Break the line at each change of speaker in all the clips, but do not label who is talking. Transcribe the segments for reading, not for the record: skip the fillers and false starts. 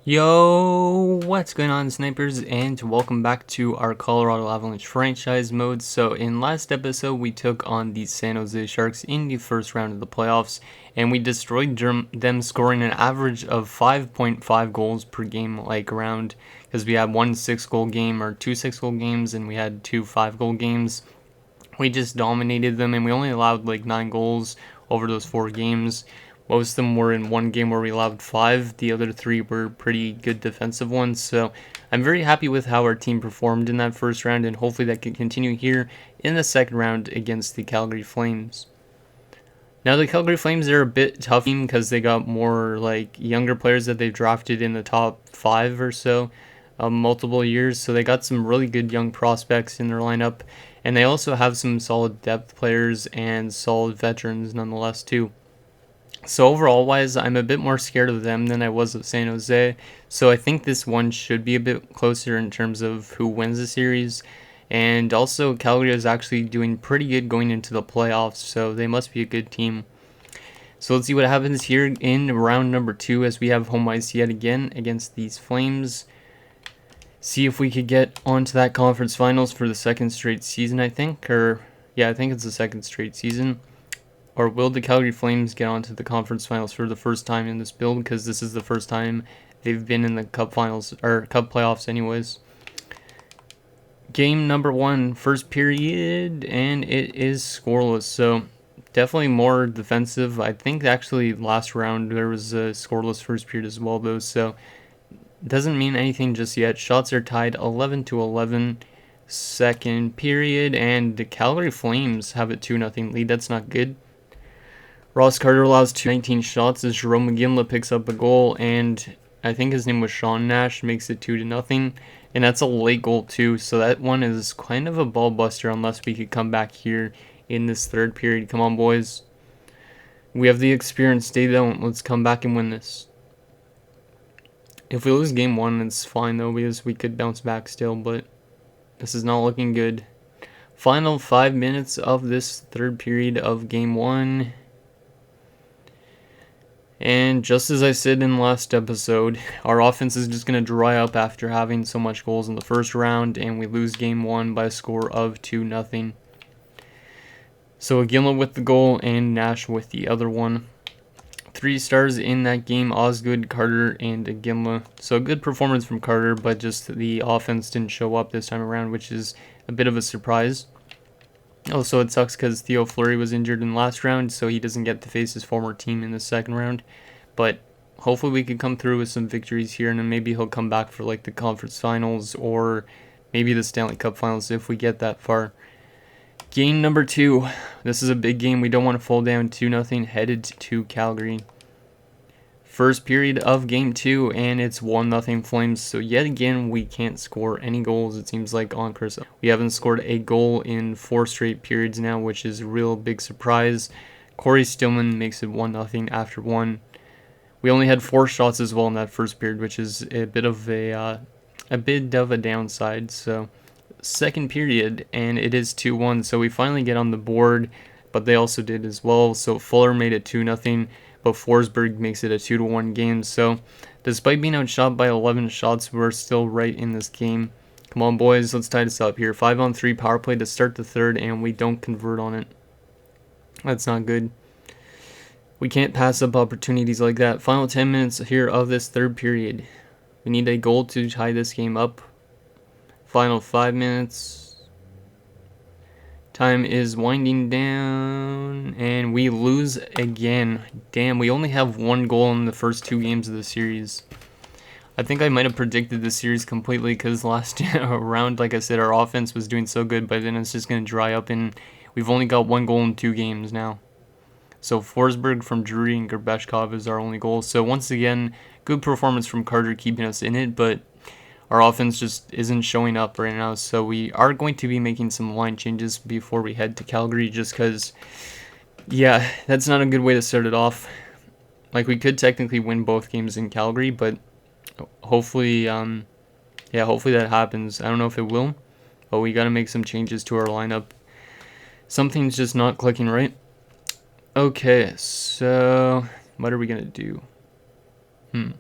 Yo, what's going on, snipers, and welcome back to our Colorado Avalanche franchise mode. So in last episode, we took on the San Jose Sharks in the first round of the playoffs, and we destroyed them, scoring an average of 5.5 goals per game, like around, because we had one 6-goal game or two 6-goal games, and we had two 5-goal games. We just dominated them, and we only allowed like 9 goals over those 4 games. Most of them were in one game where we allowed 5. The other 3 were pretty good defensive ones. So I'm very happy with how our team performed in that first round, and hopefully that can continue here in the second round against the Calgary Flames. Now the Calgary Flames are a bit tough team because they got more like younger players that they've drafted in the top 5 or so multiple years. So they got some really good young prospects in their lineup, and they also have some solid depth players and solid veterans nonetheless too. So overall wise, I'm a bit more scared of them than I was of San Jose. So I think this one should be a bit closer in terms of who wins the series. And also Calgary is actually doing pretty good going into the playoffs, so they must be a good team. So let's see what happens here in round number 2 as we have home ice yet again against these Flames. See if we could get onto that conference finals for the second straight season, I think. I think it's the second straight season. Or will the Calgary Flames get onto the conference finals for the first time in this build? Because this is the first time they've been in the Cup finals, or Cup playoffs anyways. Game number 1, first period, and it is scoreless. So definitely more defensive. I think actually last round there was a scoreless first period as well though. So doesn't mean anything just yet. Shots are tied 11-11. Second period, and the Calgary Flames have a 2-0 lead. That's not good. Ross Carter allows 19 shots as Jarome Iginla picks up a goal, and I think his name was Sean Nash, makes it 2-0, and that's a late goal too, so that one is kind of a ball buster unless we could come back here in this third period. Come on, boys. We have the experience, they don't. Let's come back and win this. If we lose game 1, it's fine though, because we could bounce back still, but this is not looking good. Final 5 minutes of this third period of game 1. And just as I said in the last episode, our offense is just going to dry up after having so much goals in the first round, and we lose game 1 by a score of 2-0. So Iginla with the goal and Nash with the other one. 3 stars in that game: Osgood, Carter, and Iginla. So a good performance from Carter, but just the offense didn't show up this time around, which is a bit of a surprise. Also, it sucks because Theo Fleury was injured in the last round, so he doesn't get to face his former team in the second round. But hopefully we can come through with some victories here, and then maybe he'll come back for like the conference finals or maybe the Stanley Cup finals if we get that far. Game number 2. This is a big game. We don't want to fall down 2-0 headed to Calgary. First period of game 2, and it's 1-0 Flames. So yet again, we can't score any goals, it seems like, on Chris. We haven't scored a goal in 4 straight periods now, which is a real big surprise. Corey Stillman makes it 1-0 after 1. We only had 4 shots as well in that first period, which is a bit of a downside. So second period, and it is 2-1. So we finally get on the board, but they also did as well. So Fuller made it 2-0. But Forsberg makes it a 2-1 game. So despite being outshot by 11 shots, we're still right in this game. Come on, boys, let's tie this up here. 5-on-3 power play to start the third, and we don't convert on it. That's not good. We can't pass up opportunities like that. Final 10 minutes here of this third period. We need a goal to tie this game up. Final 5 minutes. Time is winding down, and we lose again. Damn, we only have 1 goal in the first 2 games of the series. I think I might have predicted the series completely because last round, like I said, our offense was doing so good, but then it's just going to dry up, and we've only got 1 goal in 2 games now. So Forsberg from Drury and Gerbeshkov is our only goal. So once again, good performance from Carter keeping us in it, but our offense just isn't showing up right now, so we are going to be making some line changes before we head to Calgary, just because, yeah, that's not a good way to start it off. Like, we could technically win both games in Calgary, but hopefully, hopefully that happens. I don't know if it will, but we got to make some changes to our lineup. Something's just not clicking right. Okay, so what are we going to do?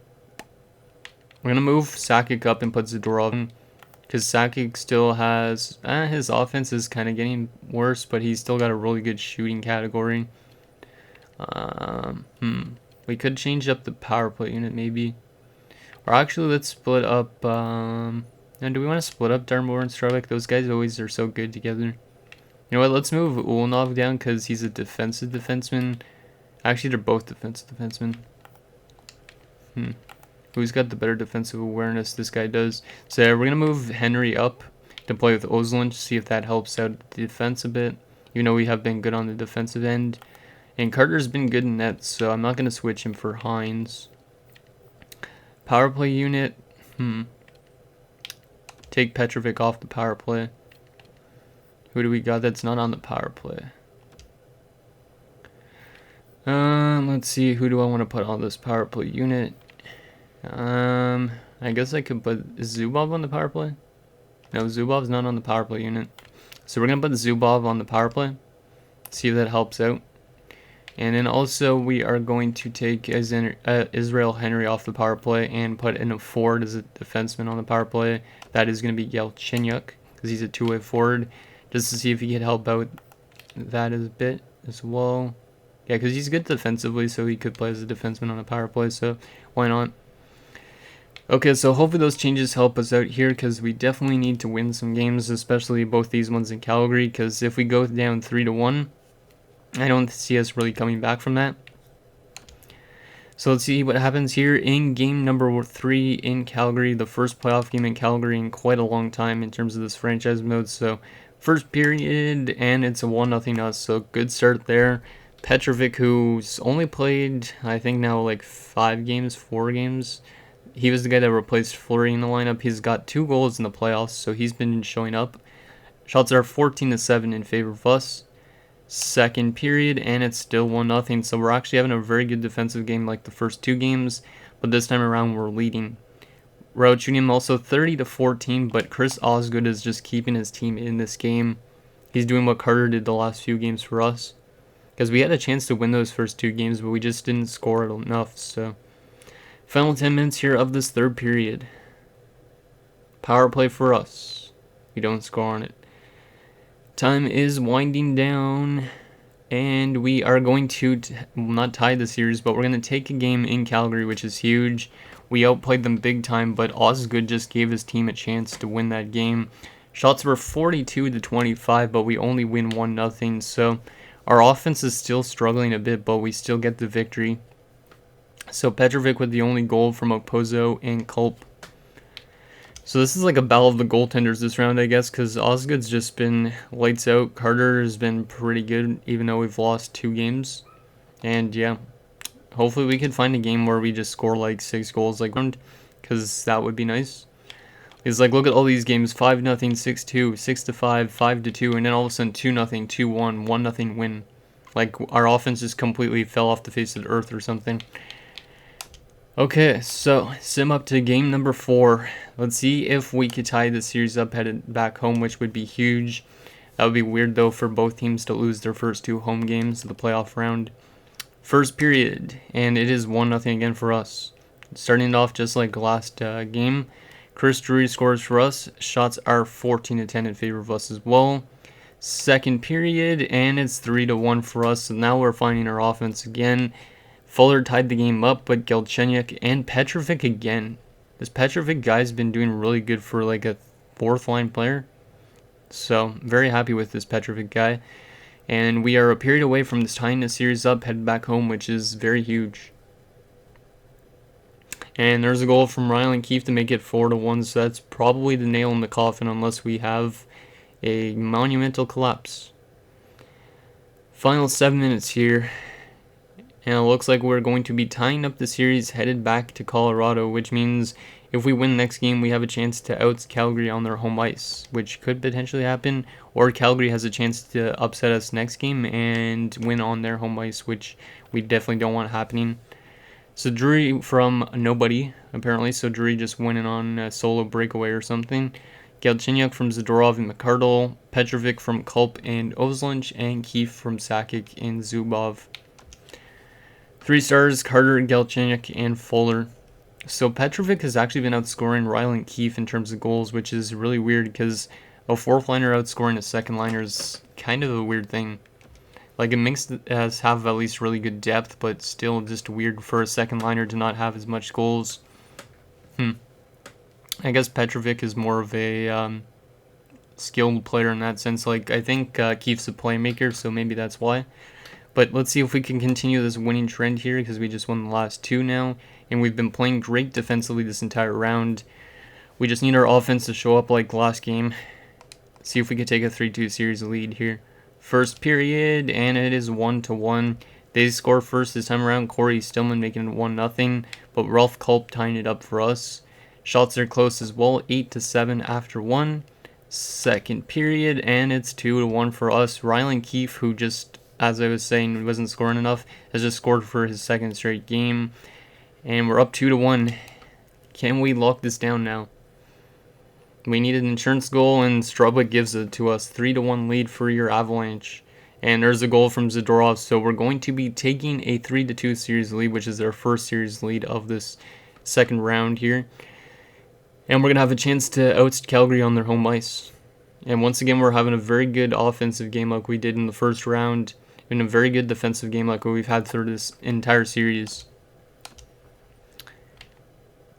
We're going to move Sakic up and put Zadorov in, because Sakic still has, his offense is kind of getting worse, but he's still got a really good shooting category. We could change up the power play unit maybe. Or actually, let's split up, and do we want to split up Darmore and Stravik? Those guys always are so good together. You know what, let's move Ulnov down because he's a defensive defenseman. Actually, they're both defensive defensemen. Who's got the better defensive awareness? This guy does. So yeah, we're going to move Henry up to play with Oslund, see if that helps out the defense a bit. Even though we have been good on the defensive end. And Carter's been good in net, so I'm not going to switch him for Hines. Power play unit. Take Petrovic off the power play. Who do we got that's not on the power play? Let's see. Who do I want to put on this power play unit? I guess I could put Zubov on the power play. No, Zubov's not on the power play unit. So we're going to put Zubov on the power play. See if that helps out. And then also we are going to take Israel Henry off the power play and put in a forward as a defenseman on the power play. That is going to be Galchenyuk because he's a two-way forward. Just to see if he can help out that a bit as well. Yeah, because he's good defensively, so he could play as a defenseman on a power play, so why not? Okay, so hopefully those changes help us out here because we definitely need to win some games, especially both these ones in Calgary, because if we go down 3-1, I don't see us really coming back from that. So let's see what happens here in game number 3 in Calgary, the first playoff game in Calgary in quite a long time in terms of this franchise mode. So first period, and it's a 1-0 us, so good start there. Petrovic, who's only played, I think now like 4 games. He was the guy that replaced Fleury in the lineup. He's got 2 goals in the playoffs, so he's been showing up. Shots are 14-7 in favor of us. Second period, and it's still 1-0, so we're actually having a very good defensive game like the first 2 games, but this time around we're leading. We're outshooting him also 30-14, but Chris Osgood is just keeping his team in this game. He's doing what Carter did the last few games for us, because we had a chance to win those first 2 games, but we just didn't score enough. So final 10 minutes here of this third period. Power play for us. We don't score on it. Time is winding down, and we are going to not tie the series, but we're going to take a game in Calgary, which is huge. We outplayed them big time, but Osgood just gave his team a chance to win that game. Shots were 42-25, but we only win 1-0, so our offense is still struggling a bit, but we still get the victory. So Petrovic with the only goal from Okposo and Culp. So this is like a battle of the goaltenders this round, I guess, because Osgood's just been lights out. Carter has been pretty good, even though we've lost 2 games. And yeah, hopefully we can find a game where we just score like 6 goals like round, because that would be nice. It's like, look at all these games, 5-0, 6-2, 6-5, 5-2, and then all of a sudden 2-0, 2-1, 1-0 win. Like our offense just completely fell off the face of the earth or something. Okay, so sim up to game number 4. Let's see if we could tie the series up headed back home, which would be huge. That would be weird though for both teams to lose their first 2 home games of the playoff round. First period, and it is 1-0 again for us. Starting it off just like last game. Chris Drury scores for us. Shots are 14-10 in favor of us as well. Second period, and it's 3-1 for us. So now we're finding our offense again. Fuller tied the game up, but Galchenyuk and Petrovic again. This Petrovic guy's been doing really good for like a 4th line player. So, very happy with this Petrovic guy. And we are a period away from this tying the series up, headed back home, which is very huge. And there's a goal from Rylan Keefe to make it 4-1, so that's probably the nail in the coffin unless we have a monumental collapse. Final 7 minutes here. And it looks like we're going to be tying up the series headed back to Colorado, which means if we win next game, we have a chance to out Calgary on their home ice, which could potentially happen. Or Calgary has a chance to upset us next game and win on their home ice, which we definitely don't want happening. So Drury from nobody, apparently. So Drury just went in on a solo breakaway or something. Galchenyuk from Zadorov and McArdle. Petrovic from Culp and Oslund. And Keefe from Sakic and Zubov. 3 stars, Carter, Galchenyuk, and Fuller. So Petrovic has actually been outscoring Ryland Keefe in terms of goals, which is really weird because a fourth liner outscoring a second liner is kind of a weird thing. Like, it makes us have at least really good depth, but still just weird for a second liner to not have as much goals. I guess Petrovic is more of a skilled player in that sense. Like, I think Keefe's a playmaker, so maybe that's why. But let's see if we can continue this winning trend here, because we just won the last two now, and we've been playing great defensively this entire round. We just need our offense to show up like last game. See if we can take a 3-2 series lead here. First period, and it is 1-1. They score first this time around. Corey Stillman making it 1-0, but Ralph Culp tying it up for us. Shots are close as well, 8-7 after one. Second period, and it's 2-1 for us. Ryland Keefe, who just, as I was saying, wasn't scoring enough, has just scored for his second straight game. And we're up 2-1. Can we lock this down now? We need an insurance goal, and Strubwick gives it to us. 3-1 lead for your Avalanche. And there's a goal from Zadorov, so we're going to be taking a 3-2 series lead, which is our first series lead of this second round here. And we're going to have a chance to oust Calgary on their home ice. And once again, we're having a very good offensive game like we did in the first round, and a very good defensive game like what we've had through this entire series.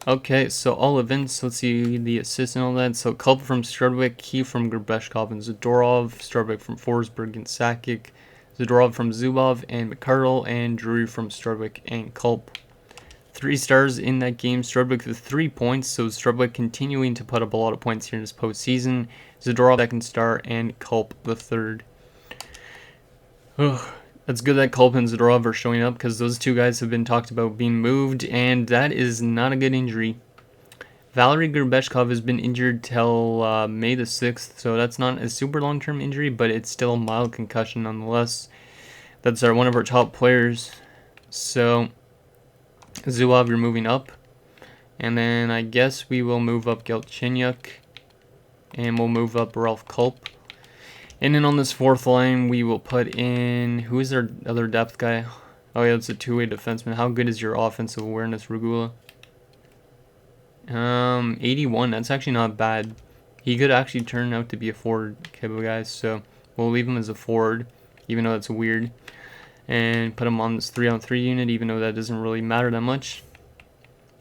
Okay, so all events, let's see the assists and all that. So Culp from Strudwick, Keefe from Gerbeshkov and Zadorov, Strudwick from Forsberg and Sakic, Zadorov from Zubov and McCardle, and Drury from Strudwick and Culp. 3 stars in that game. Strudwick with 3 points, so Strudwick continuing to put up a lot of points here in this postseason. Zadorov second star, and Culp the third. That's good that Culp and Zadorov are showing up, because those two guys have been talked about being moved, and that is not a good injury. Valery Gerbeshkov has been injured till May the 6th, so that's not a super long-term injury, but it's still a mild concussion nonetheless. That's one of our top players. So Zubov, you're moving up. And then I guess we will move up Galchenyuk, and we'll move up Ralph Culp. And then on this fourth line, we will put in, who is our other depth guy? Oh yeah, it's a two-way defenseman. How good is your offensive awareness, Regula? 81. That's actually not bad. He could actually turn out to be a forward, Kebo guys. So we'll leave him as a forward, even though that's weird. And put him on this 3-on-3 unit, even though that doesn't really matter that much.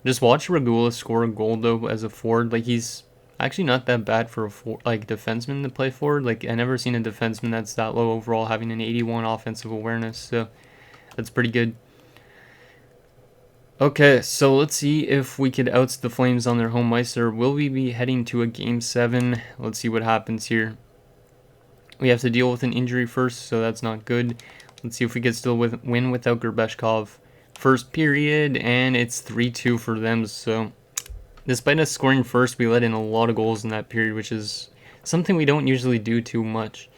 Just watch Regula score a goal though as a forward. Like, he's actually not that bad for a defenseman to play forward. Like, I never seen a defenseman that's that low overall having an 81 offensive awareness, so that's pretty good. Okay, so let's see if we could oust the Flames on their home ice, or will we be heading to a Game 7? Let's see what happens here. We have to deal with an injury first, so that's not good. Let's see if we can still win without Gerbeshkov. First period, and it's 3-2 for them, so despite us scoring first, we let in a lot of goals in that period, which is something we don't usually do too much.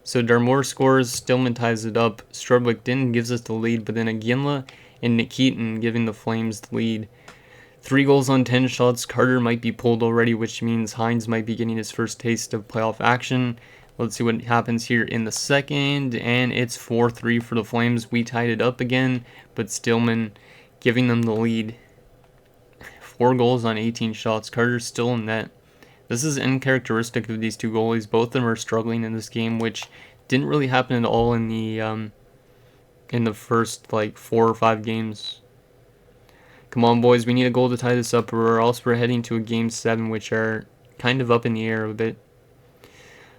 So Darmour scores, Stillman ties it up, Strudwick gives us the lead, but then Iginla and Nikitin giving the Flames the lead. 3 goals on 10 shots, Carter might be pulled already, which means Hines might be getting his first taste of playoff action. Let's see what happens here in the second, and it's 4-3 for the Flames. We tied it up again, but Stillman giving them the lead. 4 goals on 18 shots. Carter's still in net. This is uncharacteristic of these two goalies. Both of them are struggling in this game, which didn't really happen at all in the first like 4 or 5 games. Come on, boys. We need a goal to tie this up, or else we're heading to a Game 7, which are kind of up in the air a bit.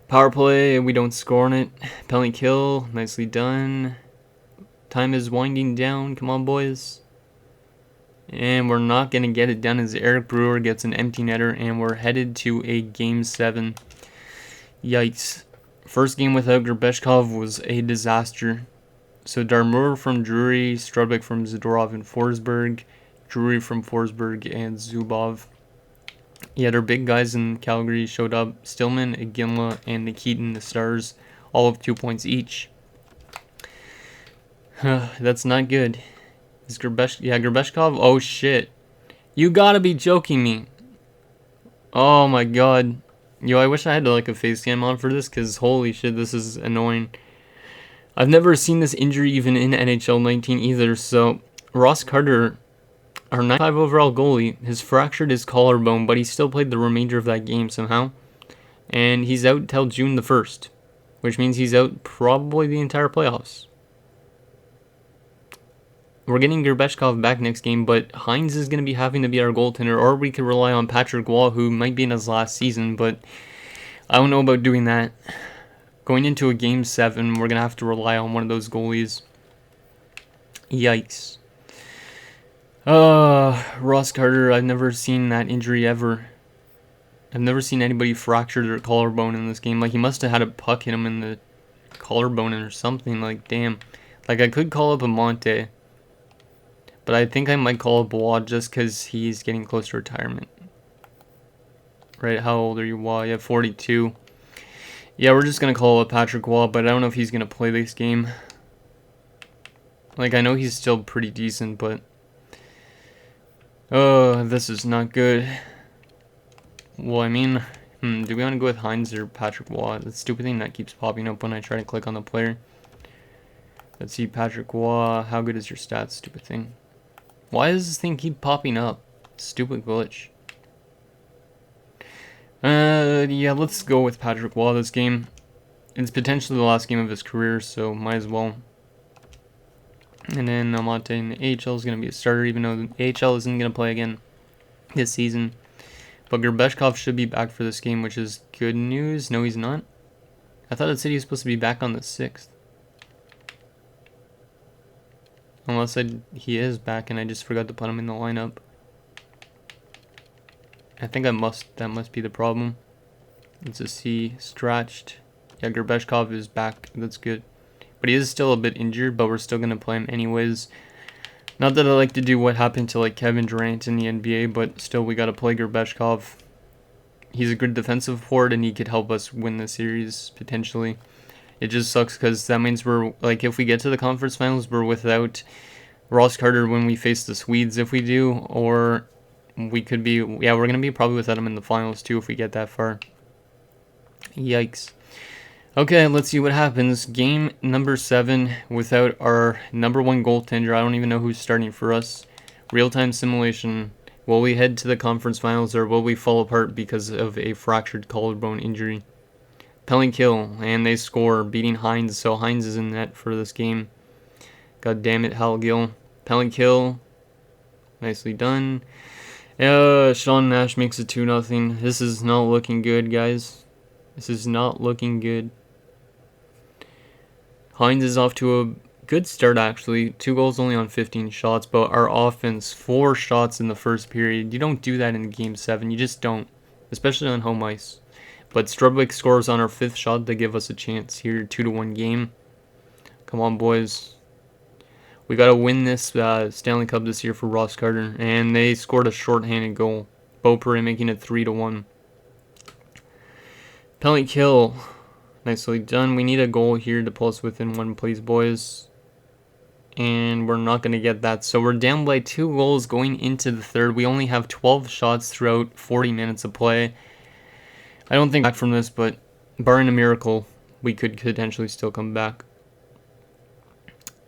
Power play, we don't score on it. Penalty kill, nicely done. Time is winding down. Come on, boys. And we're not going to get it done as Eric Brewer gets an empty netter, and we're headed to a Game 7. Yikes. First game without Gerbeshkov was a disaster. So Darmour from Drury, Strudwick from Zadorov and Forsberg, Drury from Forsberg and Zubov. Yeah, their big guys in Calgary showed up. Stillman, Iginla, and Nikitin, the stars, all of 2 points each. That's not good. Is Gerbeshkov? Oh, shit. You gotta be joking me. Oh, my God. Yo, I wish I had like a face cam on for this, because holy shit, this is annoying. I've never seen this injury even in NHL 19 either, so Ross Carter Our 95 overall goalie has fractured his collarbone, but he still played the remainder of that game somehow. And he's out till June the 1st, which means he's out probably the entire playoffs. We're getting Gerbeshkov back next game, but Hines is going to be having to be our goaltender, or we could rely on Patrick Wall, who might be in his last season, but I don't know about doing that. Going into a Game 7, we're going to have to rely on one of those goalies. Yikes. Ross Carter, I've never seen that injury ever. I've never seen anybody fracture their collarbone in this game. Like, he must have had a puck hit him in the collarbone or something. Like, damn. Like, I could call up Amante, but I think I might call up Waugh just because he's getting close to retirement. Right, how old are you, Waugh? Yeah, 42. Yeah, we're just going to call up Patrick Waugh, but I don't know if he's going to play this game. Like, I know he's still pretty decent, but... oh, this is not good. Well, I mean, do we want to go with Hines or Patrick Waugh? The stupid thing that keeps popping up when I try to click on the player. Let's see, Patrick Waugh, how good is your stats, stupid thing? Why does this thing keep popping up? Stupid glitch. Yeah, let's go with Patrick Waugh this game. It's potentially the last game of his career, so might as well. And then Amante in the AHL is going to be a starter, even though the AHL isn't going to play again this season. But Gerbeshkov should be back for this game, which is good news. No, he's not. I thought it said he was supposed to be back on the 6th. Unless he is back and I just forgot to put him in the lineup. I think that must be the problem. Let's just see. Stretched. Yeah, Gerbeshkov is back. That's good. But he is still a bit injured, but we're still going to play him anyways. Not that I like to do what happened to like Kevin Durant in the NBA, but still we got to play Gerbeshkov. He's a good defensive forward and he could help us win the series potentially. It just sucks because that means we're like, if we get to the conference finals, we're without Ross Carter when we face the Swedes if we do, or we could be, yeah, we're going to be probably without him in the finals too if we get that far. Yikes. Okay, let's see what happens. Game number 7 without our number 1 goaltender. I don't even know who's starting for us. Real-time simulation. Will we head to the conference finals or will we fall apart because of a fractured collarbone injury? Penalty kill, and they score, beating Hines, so Hines is in net for this game. God damn it, Hal Gill. Penalty kill. Nicely done. Sean Nash makes it 2-0. This is not looking good, guys. This is not looking good. Hines is off to a good start, actually. 2 goals only on 15 shots, but our offense, 4 shots in the first period. You don't do that in Game 7. You just don't, especially on home ice. But Strudwick scores on our 5th shot to give us a chance here, 2-1 game. Come on, boys. We got to win this Stanley Cup this year for Ross Carter. And they scored a shorthanded goal. Beaupre making it 3-1. Penalty kill. Nicely done. We need a goal here to pull us within 1, please, boys. And we're not going to get that. So we're down by 2 goals going into the 3rd. We only have 12 shots throughout 40 minutes of play. I don't think back from this, but barring a miracle, we could potentially still come back.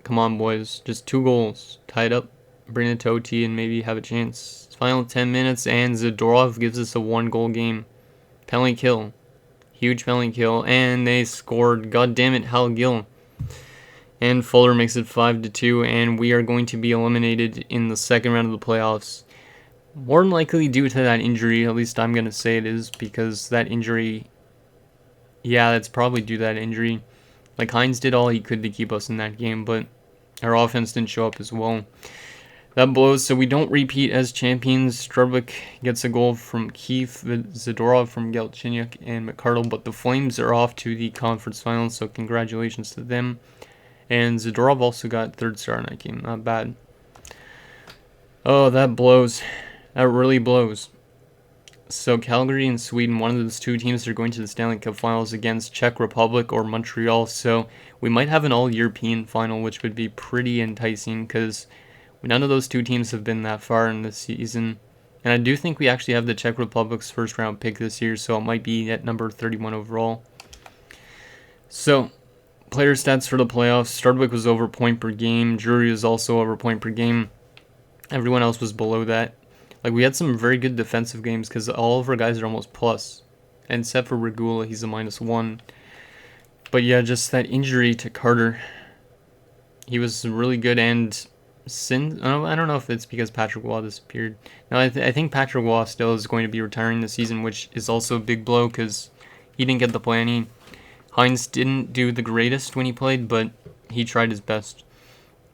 Come on, boys. Just 2 goals. Tie it up. Bring it to OT and maybe have a chance. Final 10 minutes, and Zadorov gives us a 1-goal game. Penalty kill. Huge penalty kill, and they scored. God damn it, Hal Gill. And Fuller makes it 5-2, and we are going to be eliminated in the 2nd round of the playoffs. More than likely due to that injury, at least I'm going to say it is, because that injury, yeah, that's probably due to that injury. Like, Hines did all he could to keep us in that game, but our offense didn't show up as well. That blows, so we don't repeat as champions. Strudwick gets a goal from Keith, Zadorov from Galchenyuk, and McCardle, but the Flames are off to the conference finals, so congratulations to them. And Zadorov also got 3rd star in that game, not bad. Oh, that blows. That really blows. So Calgary and Sweden, one of those 2 teams are going to the Stanley Cup finals against Czech Republic or Montreal, so we might have an all-European final, which would be pretty enticing, because none of those 2 teams have been that far in this season. And I do think we actually have the Czech Republic's 1st round pick this year, so it might be at number 31 overall. So, player stats for the playoffs. Strudwick was over point per game. Drury is also over point per game. Everyone else was below that. Like, we had some very good defensive games because all of our guys are almost plus. And except for Regula, he's a -1. But yeah, just that injury to Carter. He was really good, and I don't know if it's because Patrick Waugh disappeared. No, I think Patrick Waugh still is going to be retiring this season, which is also a big blow because he didn't get the play any. Hines didn't do the greatest when he played, but he tried his best.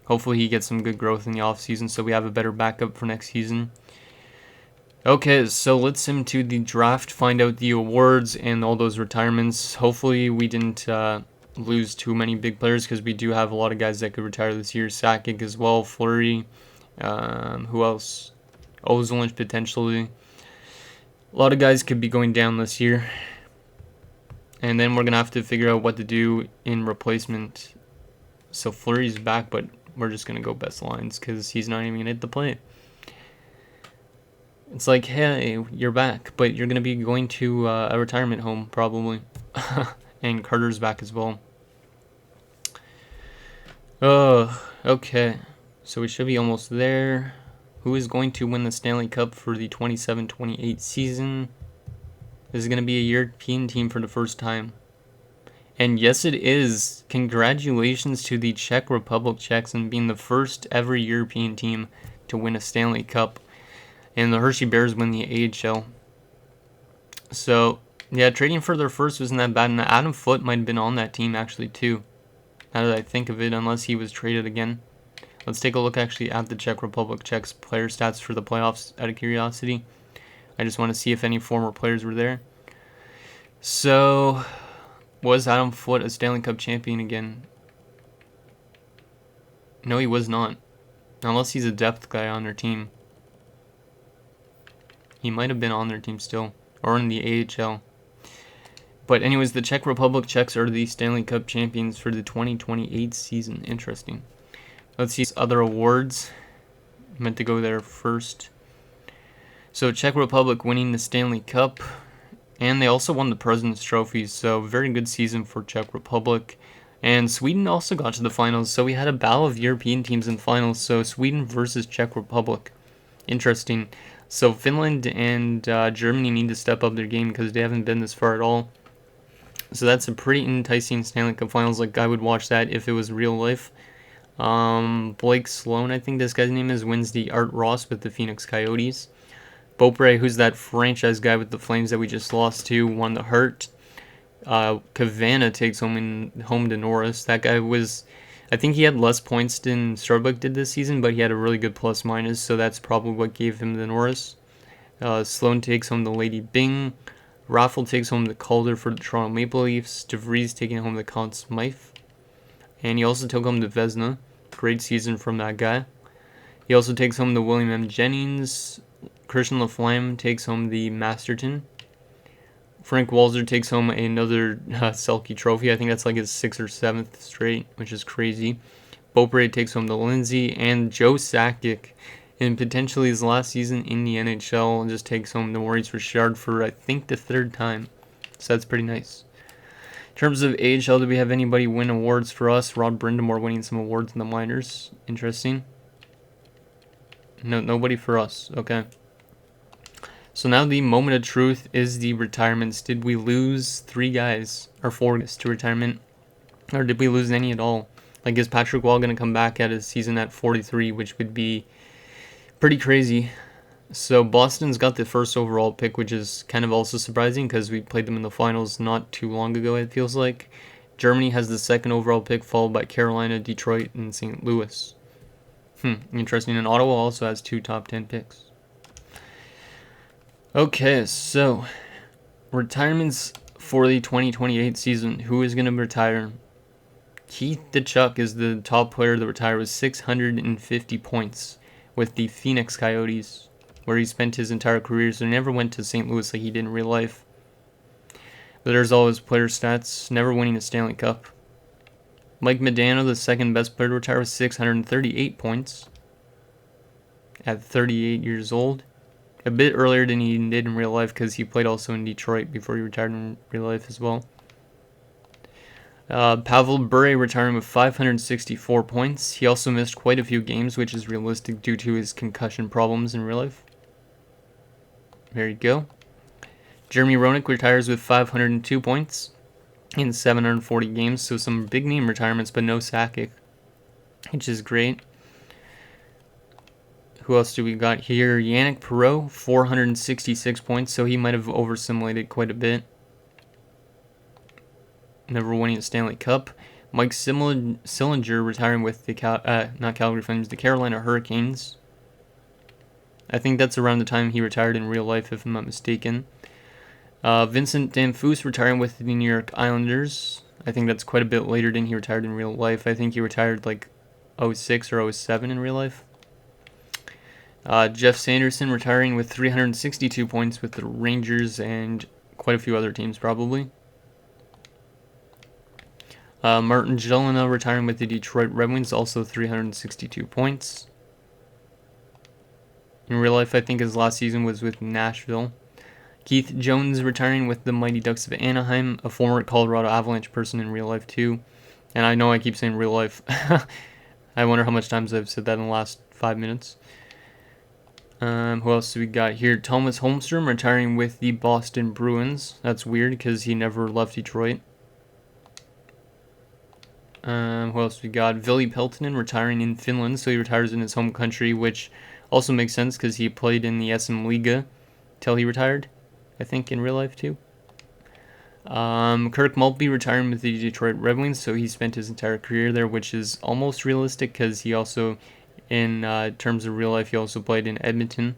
Hopefully he gets some good growth in the offseason so we have a better backup for next season. Okay, so let's sim to the draft, find out the awards and all those retirements. Hopefully we didn't lose too many big players because we do have a lot of guys that could retire this year. Sakic as well, Fleury, who else? Ozolin potentially. A lot of guys could be going down this year. And then we're going to have to figure out what to do in replacement. So Fleury's back, but we're just going to go best lines because he's not even going to hit the plate. It's like, hey, you're back, but you're going to be going to a retirement home, probably. And Carter's back as well. Oh, okay. So we should be almost there. Who is going to win the Stanley Cup for the 27-28 season? This is going to be a European team for the first time. And yes, it is. Congratulations to the Czech Republic Czechs and being the first ever European team to win a Stanley Cup. And the Hershey Bears win the AHL. So, yeah, trading for their first wasn't that bad. And Adam Foote might have been on that team, actually, too. Now that I think of it, unless he was traded again. Let's take a look, actually, at the Czech Republic Czechs player stats for the playoffs, out of curiosity. I just want to see if any former players were there. So, was Adam Foote a Stanley Cup champion again? No, he was not. Unless he's a depth guy on their team. He might have been on their team still, or in the AHL. But anyways, the Czech Republic Czechs are the Stanley Cup champions for the 2028 season. Interesting. Let's see other awards. Meant to go there first. So Czech Republic winning the Stanley Cup, and they also won the President's Trophy. So very good season for Czech Republic. And Sweden also got to the finals. So we had a battle of European teams in finals. So Sweden versus Czech Republic. Interesting. So Finland and Germany need to step up their game because they haven't been this far at all. So that's a pretty enticing Stanley Cup Finals. Like, I would watch that if it was real life. Blake Sloan, I think this guy's name is, wins the Art Ross with the Phoenix Coyotes. Beaupre, who's that franchise guy with the Flames that we just lost to, won the Hart. Cavana takes home to Norris. That guy was... I think he had less points than Starbuck did this season, but he had a really good plus-minus, so that's probably what gave him the Norris. Sloan takes home the Lady Byng. Raffle takes home the Calder for the Toronto Maple Leafs. DeVries taking home the Conn Smythe. And he also took home the Vezina. Great season from that guy. He also takes home the William M. Jennings. Christian Laflamme takes home the Masterton. Frank Walzer takes home another Selke trophy. I think that's like his 6th or 7th straight, which is crazy. Beaupre takes home the Lindsay, and Joe Sakic, in potentially his last season in the NHL, just takes home the Maurice Richard for, I think, the 3rd time. So that's pretty nice. In terms of AHL, do we have anybody win awards for us? Rod Brindamore winning some awards in the minors. Interesting. No, nobody for us. Okay. So now the moment of truth is the retirements. Did we lose 3 guys or 4 guys to retirement? Or did we lose any at all? Like, is Patrick Waugh going to come back at his season at 43, which would be pretty crazy. So Boston's got the first overall pick, which is kind of also surprising because we played them in the finals not too long ago, it feels like. Germany has the 2nd overall pick, followed by Carolina, Detroit, and St. Louis. Interesting. And Ottawa also has 2 top 10 picks. Okay, so retirements for the 2028 season. Who is going to retire? Keith DeChuck is the top player to retire with 650 points with the Phoenix Coyotes, where he spent his entire career, so he never went to St. Louis like he did in real life. But there's all his player stats, never winning a Stanley Cup. Mike Modano, the 2nd best player to retire with 638 points at 38 years old. A bit earlier than he did in real life because he played also in Detroit before he retired in real life as well. Pavel Bure retiring with 564 points. He also missed quite a few games, which is realistic due to his concussion problems in real life. There you go. Jeremy Roenick retires with 502 points in 740 games, so some big name retirements, but no Sakic, which is great. Who else do we got here? Yannick Perreault, 466 points, so he might have over-simulated quite a bit. Never winning a Stanley Cup. Mike Sillinger retiring with the not Calgary Flames, the Carolina Hurricanes. I think that's around the time he retired in real life, if I'm not mistaken. Vincent Damphousse retiring with the New York Islanders. I think that's quite a bit later than he retired in real life. I think he retired like 06 or 07 in real life. Jeff Sanderson retiring with 362 points with the Rangers and quite a few other teams probably. Martin Gelinas retiring with the Detroit Red Wings, also 362 points. In real life, I think his last season was with Nashville. Keith Jones retiring with the Mighty Ducks of Anaheim, a former Colorado Avalanche person in real life too. And I know I keep saying real life. I wonder how much times I've said that in the last 5 minutes. Who else do we got here? Thomas Holmstrom retiring with the Boston Bruins. That's weird because he never left Detroit. Who else we got? Ville Peltonen retiring in Finland, so he retires in his home country, which also makes sense because he played in the SM Liga till he retired, I think, in real life too. Kirk Maltby retiring with the Detroit Red Wings, so he spent his entire career there, which is almost realistic because he also, in terms of real life, he also played in Edmonton.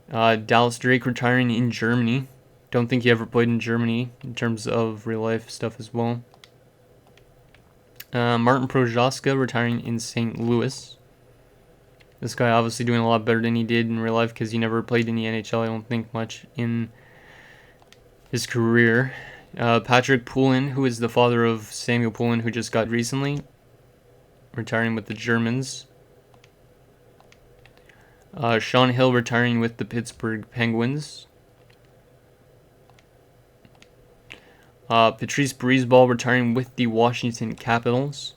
Dallas Drake retiring in Germany. Don't think he ever played in Germany in terms of real life stuff as well. Martin Projaska retiring in St. Louis. This guy obviously doing a lot better than he did in real life because he never played in the NHL, I don't think, much in his career. Patrick Poulin, who is the father of Samuel Poulin, who just got recently, retiring with the Germans. Sean Hill retiring with the Penguins. Patrice Brisebois retiring with the Washington Capitals.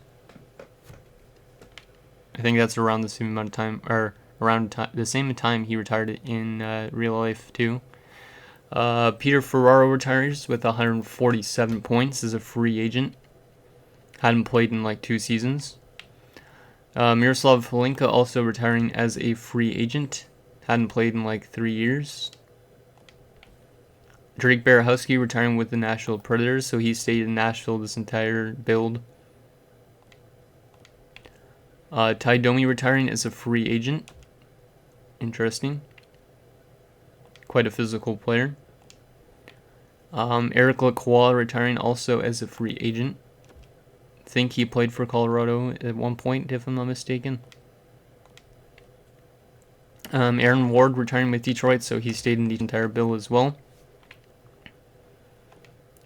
I think that's around the same amount of time, or around the same time he retired in real life too. Peter Ferraro retires with 147 points as a free agent. Hadn't played in like 2 seasons. Miroslav Holinka also retiring as a free agent. Hadn't played in like 3 years. Drake Barahowski retiring with the Nashville Predators, so he stayed in Nashville this entire build. Ty Domi retiring as a free agent. Interesting. Quite a physical player. Eric Lacroix retiring also as a free agent. Think he played for Colorado at one point, if I'm not mistaken. Aaron Ward retiring with Detroit, so he stayed in the entire bill as well.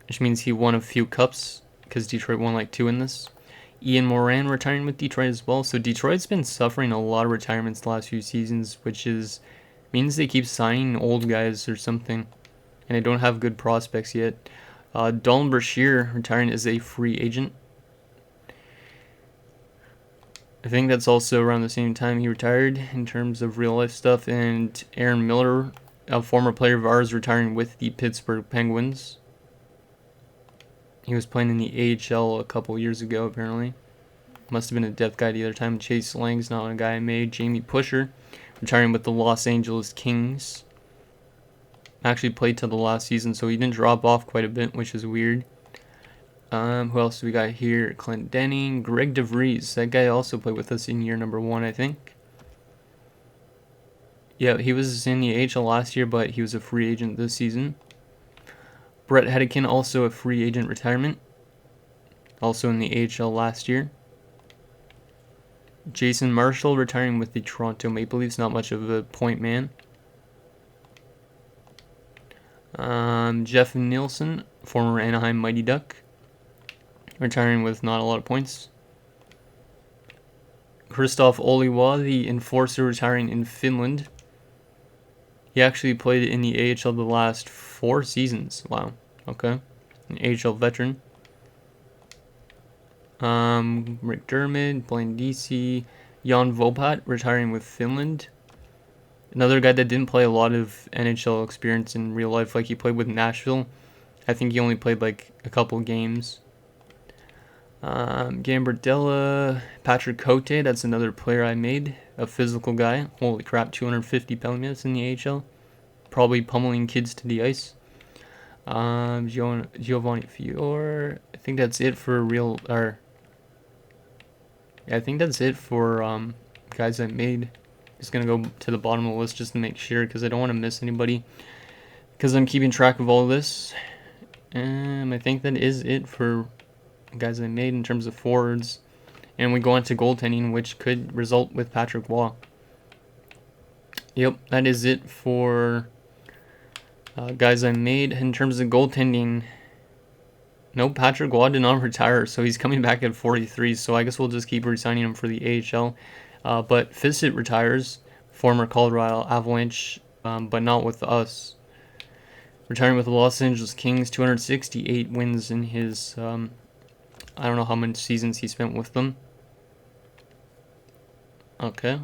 Which means he won a few cups, because Detroit won like 2 in this. Ian Moran retiring with Detroit as well. So Detroit's been suffering a lot of retirements the last few seasons, which means they keep signing old guys or something. And they don't have good prospects yet. Dalton Brashear retiring as a free agent. I think that's also around the same time he retired in terms of real life stuff. And Aaron Miller, a former player of ours, retiring with the Pittsburgh Penguins. He was playing in the AHL a couple years ago, apparently. Must have been a depth guy the other time. Chase Lang's not a guy I made. Jamie Pusher, retiring with the Los Angeles Kings. Actually played till the last season, so he didn't drop off quite a bit, which is weird. Who else do we got here? Clint Denning, Greg DeVries. That guy also played with us in year number 1, I think. Yeah, he was in the AHL last year, but he was a free agent this season. Brett Hedican, also a free agent retirement. Also in the AHL last year. Jason Marshall retiring with the Toronto Maple Leafs. Not much of a point man. Jeff Nielsen, former Anaheim Mighty Duck. Retiring with not a lot of points. Christoph Oliwa, the enforcer, retiring in Finland. He actually played in the AHL the last 4 seasons. Wow. Okay. An AHL veteran. Rick Dermott, Blaine DC, Jan Vopat retiring with Finland. Another guy that didn't play a lot of NHL experience in real life, like he played with Nashville. I think he only played like a couple games. Gambardella, Patrick Cote, that's another player I made, a physical guy. Holy crap, 250 penalty minutes in the AHL. Probably pummeling kids to the ice. Giovanni Fiore. I think that's it for I think that's it for guys I made. Just gonna go to the bottom of the list just to make sure, because I don't want to miss anybody, because I'm keeping track of all of this. I think that is it for guys I made in terms of forwards. And we go on to goaltending, which could result with Patrick Waugh. Yep, that is it for guys I made. In terms of goaltending, no, Patrick Waugh did not retire, so he's coming back at 43, so I guess we'll just keep re-signing him for the AHL. But Fissett retires, former Colorado Avalanche, but not with us. Retiring with the Los Angeles Kings, 268 wins in his, I don't know how many seasons he spent with them. Okay.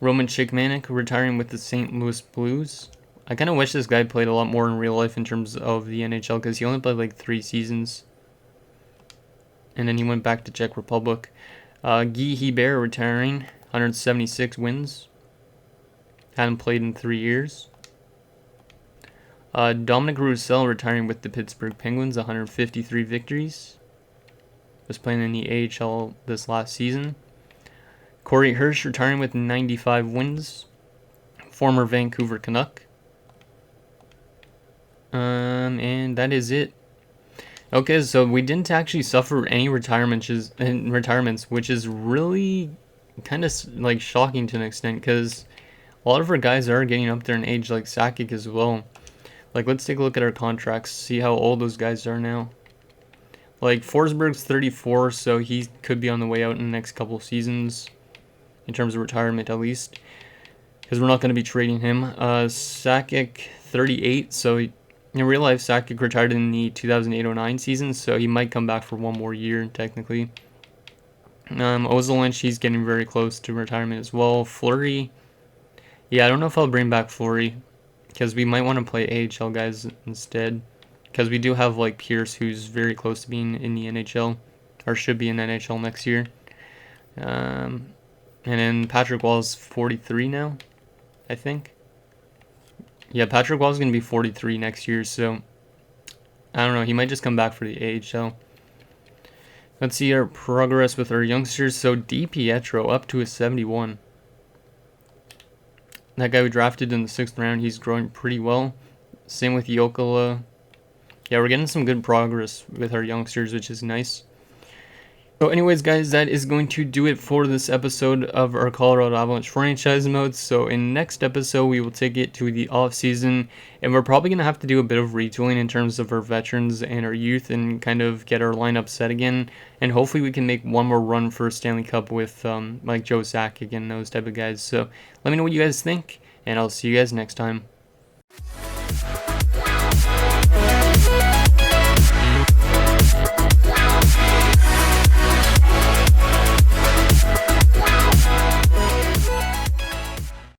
Roman Chikmanik retiring with the St. Louis Blues. I kind of wish this guy played a lot more in real life in terms of the NHL, because he only played like 3 seasons. And then he went back to Czech Republic. Guy Hebert retiring, 176 wins. Hadn't played in 3 years. Dominic Roussel retiring with the Pittsburgh Penguins, 153 victories. Was playing in the AHL this last season. Corey Hirsch retiring with 95 wins. Former Vancouver Canuck. And that is it. Okay, so we didn't actually suffer any retirements, which is really kind of like shocking to an extent, because a lot of our guys are getting up there in age, like Sakic as well. Like, let's take a look at our contracts, see how old those guys are now. Like, Forsberg's 34, so he could be on the way out in the next couple of seasons, in terms of retirement at least, because we're not going to be trading him. Sakic, 38, so in real life, Sakic retired in the 2008-09 season, so he might come back for one more year, technically. Ozolinsh, he's getting very close to retirement as well. Fleury, yeah, I don't know if I'll bring back Fleury, because we might want to play AHL guys instead, because we do have like Pierce, who's very close to being in the NHL, or should be in NHL next year. And then Patrick Wall's 43 now, I think. Yeah, Patrick Wall's going to be 43 next year, so I don't know. He might just come back for the AHL. Let's see our progress with our youngsters. So DiPietro up to a 71. That guy we drafted in the 6th round, he's growing pretty well. Same with Jokela. Yeah, we're getting some good progress with our youngsters, which is nice. So anyways, guys, that is going to do it for this episode of our Colorado Avalanche franchise mode. So in next episode, we will take it to the off season, and we're probably going to have to do a bit of retooling in terms of our veterans and our youth, and kind of get our lineup set again. And hopefully we can make one more run for Stanley Cup with like Joe Sakic and those type of guys. So let me know what you guys think, and I'll see you guys next time.